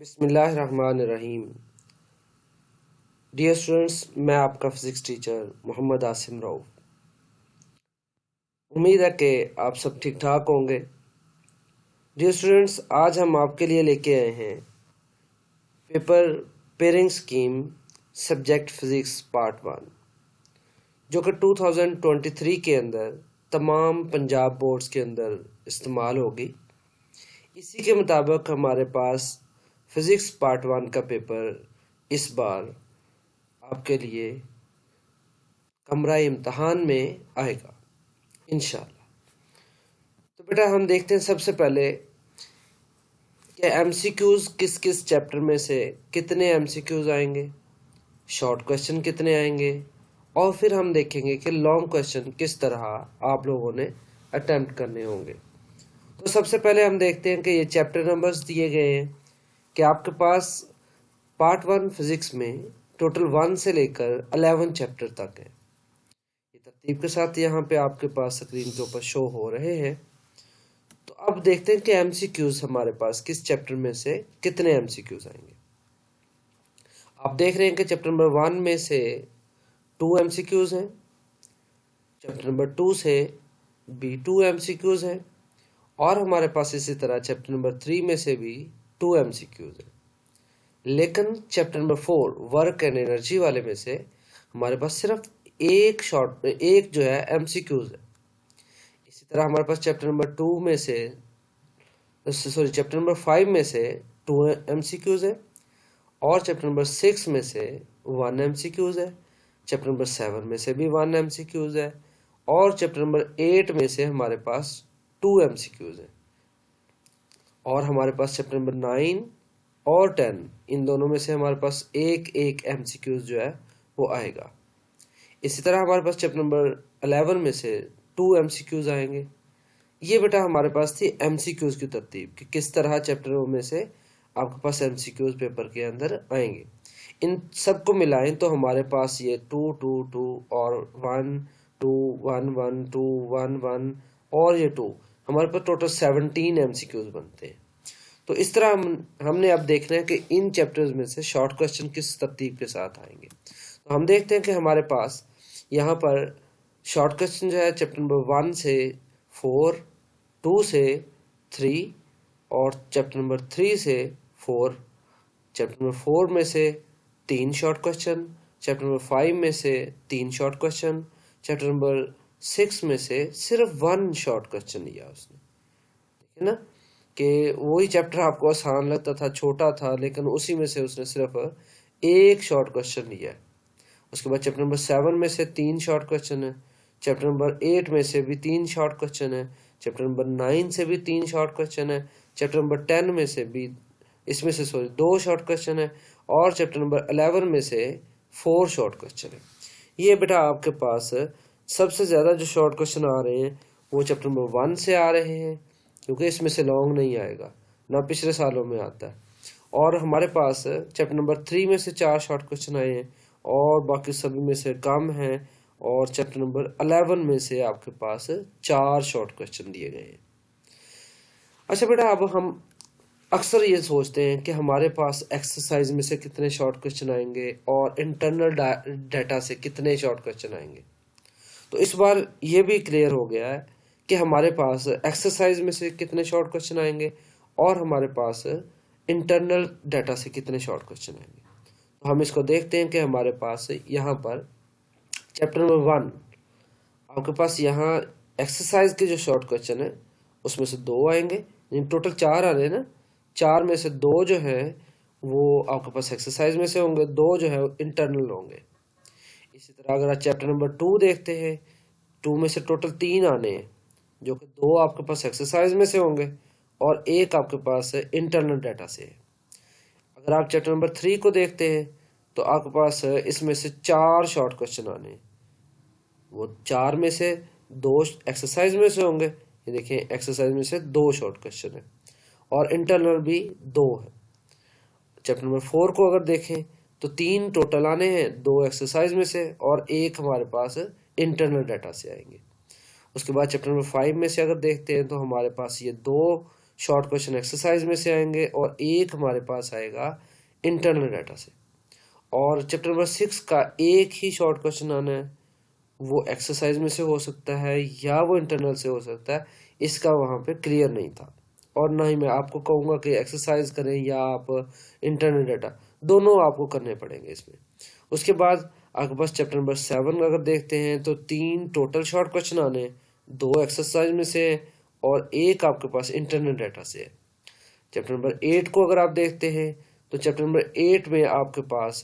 बिस्मिल्लाहिर्रहमानिर्रहीम। Dear students, मैं आपका फिज़िक्स टीचर मोहम्मद आसिम रऊफ। उम्मीद है कि आप सब ठीक ठाक होंगे। डियर स्टूडेंट्स, आज हम आपके लिए लेके आए हैं paper pairing scheme subject physics part 1, जो कि 2023 के अंदर तमाम पंजाब बोर्ड्स के अंदर इस्तेमाल होगी। इसी के मुताबिक हमारे पास फिज़िक्स पार्ट 1 का पेपर इस बार आपके लिए कमरा इम्तहान में आएगा इंशाल्लाह। तो बेटा हम देखते हैं सबसे पहले कि एमसीक्यूज किस किस चैप्टर में से कितने एमसीक्यूज आएंगे, शॉर्ट क्वेश्चन कितने आएंगे, और फिर हम देखेंगे कि लॉन्ग क्वेश्चन किस तरह आप लोगों ने अटेम्प्ट करने होंगे। तो सबसे पहले हम देखते हैं कि ये चैप्टर नंबर्स दिए गए हैं कि आपके पास पार्ट 1 फिजिक्स में टोटल 1 से लेकर 11 चैप्टर तक है। ये तरतीब के साथ यहाँ पे आपके पास स्क्रीन के ऊपर शो हो रहे हैं। तो अब देखते हैं कि एमसीक्यूज हमारे पास किस चैप्टर में से कितने एमसीक्यूज आएंगे। आप देख रहे हैं कि चैप्टर नंबर 1 में से 2 एमसीक्यूज हैं, चैप्टर नंबर 2 से भी 2 एमसीक्यूज हैं, और हमारे पास इसी तरह चैप्टर नंबर 3 में से भी 2 एमसीक्यूज हैं। लेकिन chapter number 4 work and energy वाले में से हमारे पास सिर्फ एक जो है एमसीक्यूज है। इसी तरह हमारे पास चैप्टर नंबर 2 में से चैप्टर नंबर 5 में से 2 एमसीक्यूज है, और चैप्टर नंबर 6 में से 1 एमसीक्यूज है, चैप्टर नंबर 7 में से भी 1 एमसीक्यूज है, और चैप्टर नंबर 8 में से हमारे पास 2 एमसीक्यूज है, और हमारे पास चैप्टर नंबर 9 और 10 इन दोनों में से हमारे पास एक एक एमसीक्यूज जो है वो आएगा। इसी तरह हमारे पास चैप्टर नंबर 11 में से 2 एमसीक्यूज आएंगे। ये बेटा हमारे पास थी एमसीक्यूज की तरतीब कि किस तरह चैप्टरों में से आपके पास एमसीक्यूज पेपर के अंदर आएंगे। इन सबको मिलाएं तो हमारे पास ये 2 2 2 और 1 2 1 1 2 1 1 और ये 2 हमारे पास टोटल 17 एमसीक्यूज बनते हैं। तो इस तरह हमने अब देखना है कि इन चैप्टर्स में से शॉर्ट क्वेश्चन किस तरतीब के साथ आएंगे। तो हम देखते हैं कि हमारे पास यहाँ पर शॉर्ट क्वेश्चन जो है चैप्टर नंबर 1 से 4, 2 से 3 और चैप्टर नंबर 3 से 4, चैप्टर नंबर 4 में से 3 शॉर्ट क्वेश्चन, चैप्टर नंबर 5 में से 3 शॉर्ट क्वेश्चन, चैप्टर नंबर 6 में से सिर्फ 1 शॉर्ट क्वेश्चन लिया उसने। ठीक है ना कि वही चैप्टर आपको आसान लगता था, छोटा था, लेकिन उसी में से उसने सिर्फ एक शॉर्ट क्वेश्चन लिया है। उसके बाद चैप्टर नंबर 7 में से 3 शॉर्ट क्वेश्चन है, चैप्टर नंबर 8 में से भी 3 शॉर्ट क्वेश्चन है, चैप्टर नंबर 9 से भी 3 शॉर्ट क्वेश्चन है, चैप्टर नंबर 10 में से भी इसमें से 2 शॉर्ट क्वेश्चन है, और चैप्टर नंबर 11 में से 4 शॉर्ट क्वेश्चन है। ये बेटा आपके पास सबसे ज़्यादा जो शॉर्ट क्वेश्चन आ रहे हैं वो चैप्टर नंबर 1 से आ रहे हैं, क्योंकि इसमें से लॉन्ग नहीं आएगा, ना पिछले सालों में आता है। और हमारे पास चैप्टर नंबर 3 में से 4 शॉर्ट क्वेश्चन आए हैं, और बाकी सभी में से कम है, और चैप्टर नंबर 11 में से आपके पास 4 शॉर्ट क्वेश्चन दिए गए हैं। अच्छा बेटा, अब हम अक्सर ये सोचते हैं कि हमारे पास एक्सरसाइज में से कितने शॉर्ट क्वेश्चन आएंगे और इंटरनल डाटा से कितने शॉर्ट क्वेश्चन आएंगे। तो इस बार ये भी क्लियर हो गया है कि हमारे पास एक्सरसाइज में से कितने शॉर्ट क्वेश्चन आएंगे और हमारे पास इंटरनल डाटा से कितने शॉर्ट क्वेश्चन आएंगे। तो हम इसको देखते हैं कि हमारे पास यहाँ पर चैप्टर नंबर 1 आपके पास यहाँ एक्सरसाइज के जो शॉर्ट क्वेश्चन है उसमें से 2 आएंगे, टोटल 4 आ रहे हैं ना। 4 में से 2 जो है वो आपके पास एक्सरसाइज में से होंगे, 2 जो है इंटरनल होंगे। इसी तरह अगर आप चैप्टर नंबर 2 देखते हैं, 2 में से टोटल 3 आने हैं, जो कि 2 आपके पास एक्सरसाइज में से होंगे और 1 आपके पास इंटरनल डाटा से है। अगर आप चैप्टर नंबर 3 को देखते हैं तो आपके पास इसमें से 4 शॉर्ट क्वेश्चन आने हैं, वो 4 में से 2 एक्सरसाइज में से होंगे। ये देखें, एक्सरसाइज में से 2 शॉर्ट क्वेश्चन है और इंटरनल भी 2 है। चैप्टर नंबर 4 को अगर देखें तो 3 टोटल आने हैं, 2 एक्सरसाइज में से और 1 हमारे पास इंटरनल डाटा से आएंगे। उसके बाद चैप्टर नंबर 5 में से अगर देखते हैं तो हमारे पास ये 2 शॉर्ट क्वेश्चन एक्सरसाइज में से आएंगे और एक हमारे पास आएगा इंटरनल डाटा से। और चैप्टर नंबर 6 का एक ही शॉर्ट क्वेश्चन आना है, वो एक्सरसाइज में से हो सकता है या वो इंटरनल से हो सकता है, इसका वहाँ पे क्लियर नहीं था। और ना ही मैं आपको कहूँगा कि एक्सरसाइज करें या आप इंटरनल डाटा, दोनों आपको करने पड़ेंगे इसमें। उसके बाद आपके पास चैप्टर नंबर 7 अगर देखते हैं तो 3 टोटल शॉर्ट क्वेश्चन आने, 2 एक्सरसाइज में से और एक आपके पास इंटरनल डाटा से है। चैप्टर नंबर 8 को अगर आप देखते हैं तो चैप्टर नंबर 8 में आपके पास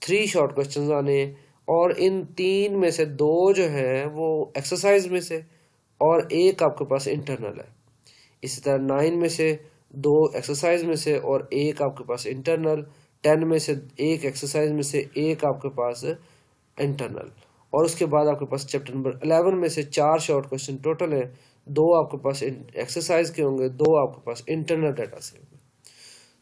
3 शॉर्ट क्वेश्चंस आने, और इन 3 में से 2 जो है वो एक्सरसाइज में से और एक आपके पास इंटरनल है। इसी तरह 9 में से 2 एक्सरसाइज में से और एक आपके पास इंटरनल, 10 में से एक एक्सरसाइज में से एक आपके पास इंटरनल। और उसके बाद आपके पास चैप्टर नंबर 11 में से 4 शॉर्ट क्वेश्चन टोटल है, 2 आपके पास एक्सरसाइज के होंगे, 2 आपके पास इंटरनल डाटा से होंगे।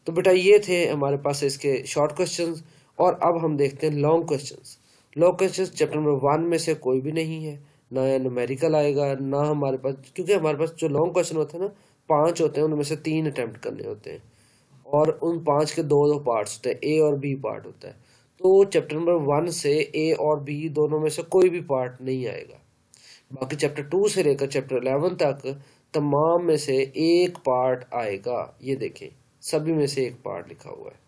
तो बेटा ये थे हमारे पास इसके शॉर्ट क्वेश्चंस। और अब हम देखते हैं long questions. Long questions chapter number 1 में से कोई भी नहीं है, ना या न्यूमेरिकल आएगा ना हमारे पास, क्योंकि हमारे पास जो लॉन्ग क्वेश्चन होते हैं ना 5 होते हैं, उनमें से 3 अटेम्प्ट करने होते हैं और उन 5 के 2 पार्ट्स होते हैं, ए और बी पार्ट होता है। तो चैप्टर नंबर 1 से ए और बी दोनों में से कोई भी पार्ट नहीं आएगा। बाकी चैप्टर 2 से लेकर चैप्टर 11 तक तमाम में से एक पार्ट आएगा। ये देखें, सभी में से एक पार्ट लिखा हुआ है।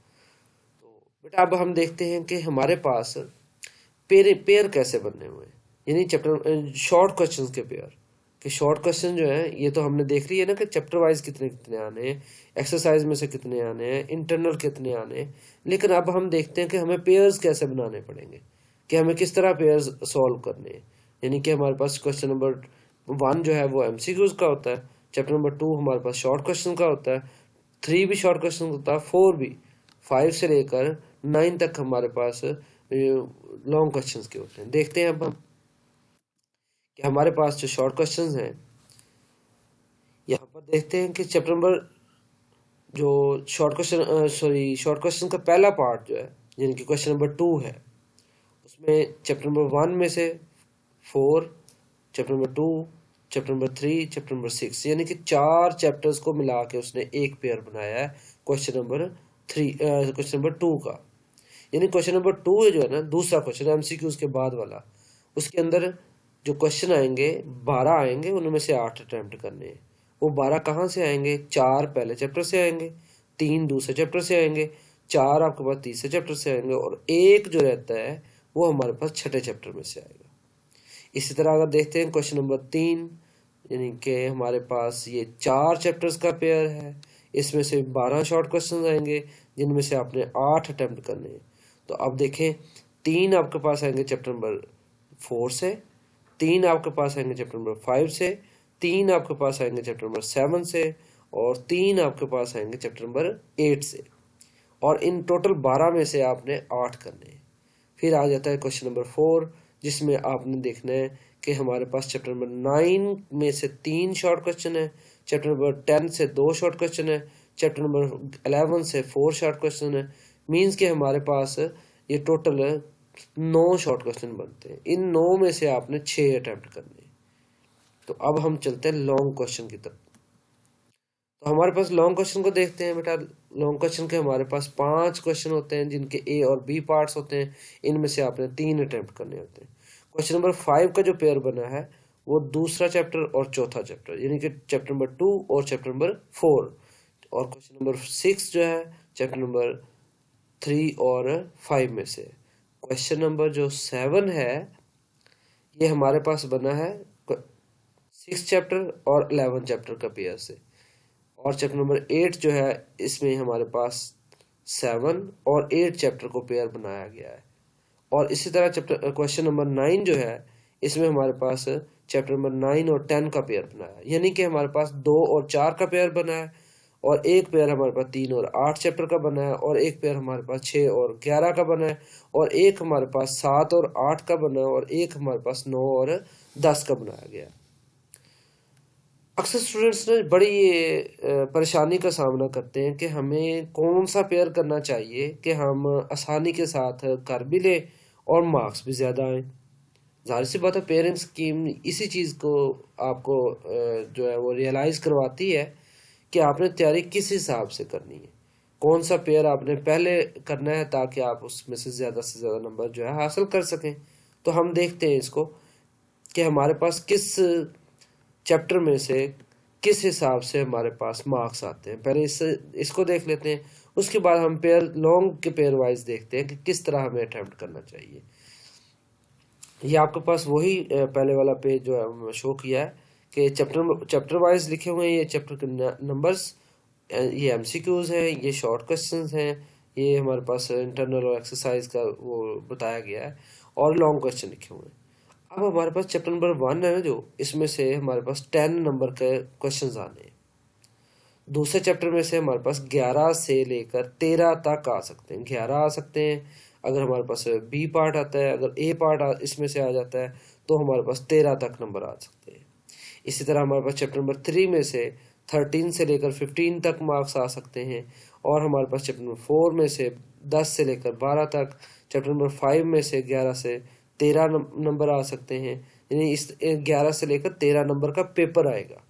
तो बेटा अब हम देखते हैं कि हमारे पास पेयर कैसे बनने हुए हैं, यानी चैप्टर शॉर्ट क्वेश्चंस के पेयर। कि शॉर्ट क्वेश्चन जो है ये तो हमने देख लिया ना कि चैप्टर वाइज कितने कितने आने हैं, एक्सरसाइज में से कितने आने हैं, इंटरनल कितने आने हैं। लेकिन अब हम देखते हैं कि हमें पेयर्स कैसे बनाने पड़ेंगे, कि हमें किस तरह पेयर्स सॉल्व करने हैं। यानी कि हमारे पास क्वेश्चन नंबर 1 जो है वो एमसीक्यूज का होता है, चैप्टर नंबर 2 हमारे पास शॉर्ट क्वेश्चन का होता है, 3 भी शॉर्ट क्वेश्चन होता है, 4 भी, 5 से लेकर 9 तक हमारे पास लॉन्ग क्वेश्चन के होते हैं। देखते हैं अब हम कि हमारे पास जो शॉर्ट क्वेश्चन हैं, यहाँ पर देखते हैं कि चैप्टर नंबर जो शॉर्ट क्वेश्चन का पहला पार्ट जो है, यानी कि क्वेश्चन नंबर 2 है, उसमें चैप्टर नंबर 1 में से 4, chapter number 2, chapter number 3, chapter number 6, यानी कि 4 चैप्टर्स को मिला के उसने एक पेयर बनाया है क्वेश्चन नंबर 2 का। यानी क्वेश्चन नंबर 2 जो है ना, दूसरा क्वेश्चन एमसीक्यूज के बाद वाला, उसके अंदर जो क्वेश्चन आएंगे 12 आएंगे, उनमें से 8 अटेम्प्ट करने हैं। वो 12 कहाँ से आएंगे? 4 पहले चैप्टर से आएंगे, 3 दूसरे चैप्टर से आएंगे, 4 आपके पास तीसरे चैप्टर से आएंगे और एक जो रहता है वो हमारे पास छठे चैप्टर में से आएगा। इसी तरह अगर देखते हैं क्वेश्चन नंबर 3, यानी कि हमारे पास ये 4 चैप्टर्स का पेयर है, इसमें से 12 शॉर्ट क्वेश्चन आएंगे जिनमें से आपने 8 अटेम्प्ट करने हैं। तो अब देखें, 3 आपके पास आएंगे चैप्टर नंबर 4 से, 3 आपके पास आएंगे चैप्टर नंबर 5 से, 3 आपके पास आएंगे चैप्टर नंबर 7 से और 3 आपके पास आएंगे चैप्टर नंबर 8 से। और इन टोटल 12 में से आपने 8 करने हैं। फिर आ जाता है क्वेश्चन नंबर 4, जिसमें आपने देखना है कि हमारे पास चैप्टर नंबर 9 में से 3 शॉर्ट क्वेश्चन है, चैप्टर नंबर 10 से 2 शॉर्ट क्वेश्चन है, चैप्टर नंबर 11 से 4 शॉर्ट क्वेश्चन है। मीन्स के हमारे पास ये टोटल 9 शॉर्ट क्वेश्चन बनते हैं। इन 9 में से आपने 6 अटेम्प्ट करने हैं। तो अब हम चलते हैं लॉन्ग क्वेश्चन की तरफ। तो हमारे पास लॉन्ग क्वेश्चन को देखते हैं बेटा। लॉन्ग क्वेश्चन के हमारे पास 5 क्वेश्चन होते हैं जिनके ए और बी पार्ट्स होते हैं, इनमें से आपने 3 अटेम्प्ट करने होते हैं। क्वेश्चन नंबर 5 का जो पेयर बना है वो दूसरा चैप्टर और चौथा चैप्टर, यानी कि चैप्टर नंबर 2 और चैप्टर नंबर 4। और क्वेश्चन नंबर 6 जो है चैप्टर नंबर 3 और 5 में से। क्वेश्चन नंबर जो 7 है ये हमारे पास बना है 6 चैप्टर और 11 चैप्टर का पेयर से। और चैप्टर नंबर 8 जो है इसमें हमारे पास 7 और 8 चैप्टर को पेयर बनाया गया है। और इसी तरह चैप्टर क्वेश्चन नंबर 9 जो है इसमें हमारे पास चैप्टर नंबर 9 और 10 का पेयर बना है, यानी कि हमारे पास 2 और 4 का पेयर बना है और एक पेयर हमारे पास 3 और 8 चैप्टर का बना है और एक पेयर हमारे पास 6 और 11 का बना है और एक हमारे पास 7 और 8 का बना है और एक हमारे पास 9 और 10 का बनाया गया। अक्सर स्टूडेंट्स ने बड़ी परेशानी का सामना करते हैं कि हमें कौन सा पेयर करना चाहिए कि हम आसानी के साथ कर भी लें और मार्क्स भी ज़्यादा आएँ। ज़ाहिर सी बात है, पेरेंट्स स्कीम इसी चीज़ को आपको जो है वो रियलाइज़ करवाती है कि आपने तैयारी किस हिसाब से करनी है, कौन सा पेयर आपने पहले करना है ताकि आप उसमें से ज़्यादा नंबर जो है हासिल कर सकें। तो हम देखते हैं इसको कि हमारे पास किस चैप्टर में से किस हिसाब से हमारे पास मार्क्स आते हैं। पहले इसको देख लेते हैं, उसके बाद हम पेयर लॉन्ग के पेयर वाइज देखते हैं कि किस तरह हमें अटेम्प्ट करना चाहिए। ये आपके पास वही पहले वाला पेज जो है शो किया है कि चैप्टर वाइज लिखे हुए हैं, ये चैप्टर के नंबर्स, ये एमसीक्यूज हैं, ये शॉर्ट क्वेश्चंस हैं, ये हमारे पास इंटरनल और एक्सरसाइज का वो बताया गया है, और लॉन्ग क्वेश्चन लिखे हुए हैं। अब हमारे पास चैप्टर नंबर 1 है जो, इसमें से हमारे पास 10 नंबर के क्वेश्चंस आने हैं। दूसरे चैप्टर में से हमारे पास 11 से लेकर 13 तक आ सकते हैं। 11 आ सकते हैं अगर हमारे पास बी पार्ट आता है, अगर ए पार्ट इसमें से आ जाता है तो हमारे पास 13 तक नंबर आ सकते हैं। इसी तरह हमारे पास चैप्टर नंबर 3 में से 13 से लेकर 15 तक मार्क्स आ सकते हैं, और हमारे पास चैप्टर नंबर 4 में से 10 से लेकर 12 तक, चैप्टर नंबर 5 में से 11 से 13 नंबर आ सकते हैं। यानी इस 11 से लेकर 13 नंबर का पेपर आएगा।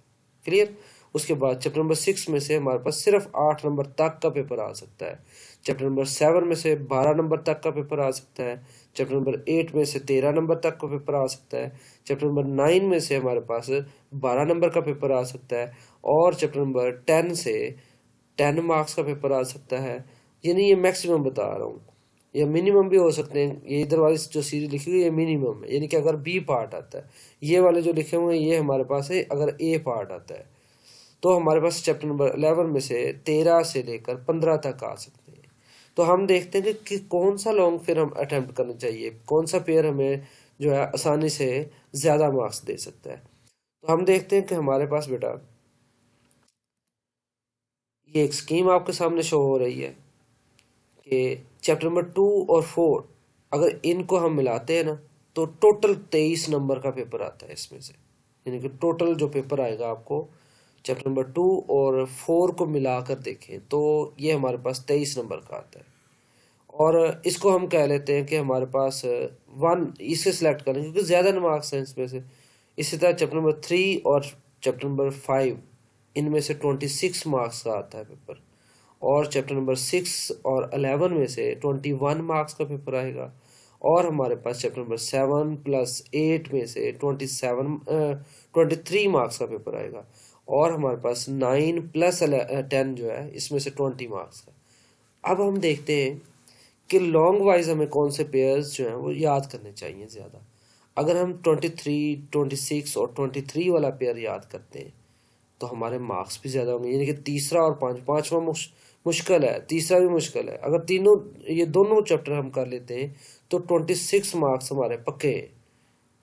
क्लियर। उसके बाद चैप्टर नंबर 6 में से हमारे पास सिर्फ 8 नंबर तक का पेपर आ सकता है। चैप्टर नंबर 7 में से 12 नंबर तक का पेपर आ सकता है। चैप्टर नंबर 8 में से 13 नंबर तक का पेपर आ सकता है। चैप्टर नंबर 9 में से हमारे पास 12 नंबर का पेपर आ सकता है, और चैप्टर नंबर 10 से 10 मार्क्स का पेपर आ सकता है। यानी ये मैक्सिमम बता रहा हूँ, या मिनिमम भी हो सकते हैं। ये इधर वाली जो सीरीज लिखी हुई है ये मिनिमम है, यानी कि अगर बी पार्ट आता है। ये वाले जो लिखे हुए हैं ये हमारे पास है अगर ए पार्ट आता है। तो हमारे पास चैप्टर नंबर 11 में से 13 से लेकर 15 तक आ सकते हैं। तो हम देखते हैं कि कौन सा लॉन्ग फिर हम अटेम्प्ट करना चाहिए, कौन सा पेयर हमें जो है आसानी से ज़्यादा मार्क्स दे सकता है। तो हम देखते हैं कि हमारे पास बेटा ये एक स्कीम आपके सामने शो हो रही है कि चैप्टर नंबर 2 और 4 अगर इनको हम मिलाते हैं ना तो टोटल 23 नंबर का पेपर आता है इसमें से। यानी कि टोटल जो पेपर आएगा आपको चैप्टर नंबर 2 और 4 को मिलाकर देखें तो ये हमारे पास 23 नंबर का आता है। और इसको हम कह लेते हैं कि हमारे पास 1 इसे सिलेक्ट करें क्योंकि ज़्यादा मार्क्स हैं इसमें से। इसी तरह चैप्टर नंबर 3 और चैप्टर नंबर 5 इनमें से 26 मार्क्स का आता है पेपर, और चैप्टर नंबर 6 और 11 में से 21 मार्क्स का पेपर आएगा, और हमारे पास चैप्टर नंबर 7 प्लस 8 में से 23 मार्क्स का पेपर आएगा, और हमारे पास 9 प्लस 10 जो है इसमें से 20 मार्क्स का। अब हम देखते हैं कि लॉन्ग वाइज हमें कौन से पेयर्स जो हैं वो याद करने चाहिए ज़्यादा। अगर हम 23, 26 और 23 वाला पेयर याद करते हैं तो हमारे मार्क्स भी ज़्यादा होंगे। यानी कि तीसरा और पांचवा मुश्किल है, तीसरा भी मुश्किल है। अगर तीनों ये दोनों चैप्टर हम कर लेते हैं तो 26 मार्क्स हमारे पक्के हैं।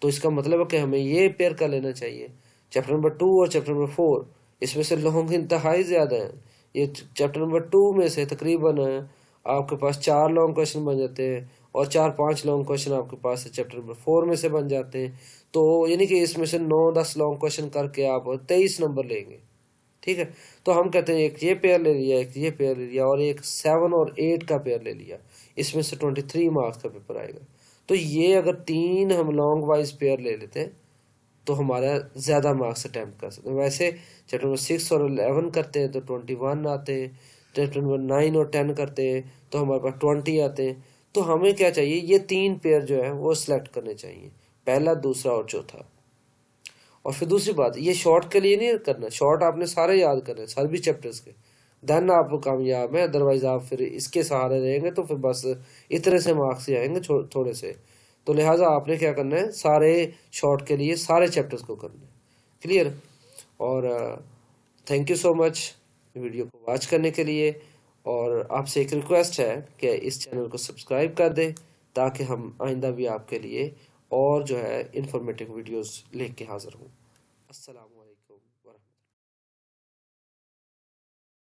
तो इसका मतलब है कि हमें ये पेयर कर लेना चाहिए। चैप्टर नंबर 2 और चैप्टर नंबर 4 इसमें से लॉन्ग इंतहाई ज़्यादा है। ये चैप्टर नंबर 2 में से तकरीबन आपके पास 4 लॉन्ग क्वेश्चन बन जाते हैं, और 4-5 लॉन्ग क्वेश्चन आपके पास चैप्टर नंबर 4 में से बन जाते हैं। तो यानी कि इसमें से 9-10 लॉन्ग क्वेश्चन करके आप 23 नंबर लेंगे। ठीक है। तो हम कहते हैं एक ये पेयर ले लिया, एक ये पेयर ले लिया, और एक 7 और 8 का पेयर ले लिया, इसमें से 23 मार्क्स का पेपर आएगा। तो ये अगर 3 हम लॉन्ग वाइज पेयर ले लेते हैं तो हमारा ज़्यादा मार्क्स अटैम्प्ट कर सकते हैं। वैसे चैप्टर नंबर 6 और 11 करते हैं तो 21 आते हैं, चैप्टर नंबर 9 और 10 करते हैं तो हमारे पास 20 आते हैं। तो हमें क्या चाहिए, ये 3 पेयर जो है वो सिलेक्ट करने चाहिए, पहला, दूसरा और चौथा। और फिर दूसरी बात, ये शॉर्ट के लिए नहीं करना, शॉर्ट आपने सारे याद करने सभी चैप्टर्स के, देन आप कामयाब हैं। अदरवाइज आप फिर इसके सहारे रहेंगे तो फिर बस इतने से मार्क्स ही आएंगे थोड़े से। तो लिहाजा आपने क्या करना है, सारे शॉर्ट के लिए सारे चैप्टर्स को करना है। क्लियर। और thank you so much video को वॉच करने के लिए, और आपसे एक रिक्वेस्ट है कि इस चैनल को सब्सक्राइब कर दें ताकि हम आइंदा भी आपके लिए और जो है इंफॉर्मेटिव वीडियोस लेके हाजिर हूँ। अस्सलाम वालेकुम।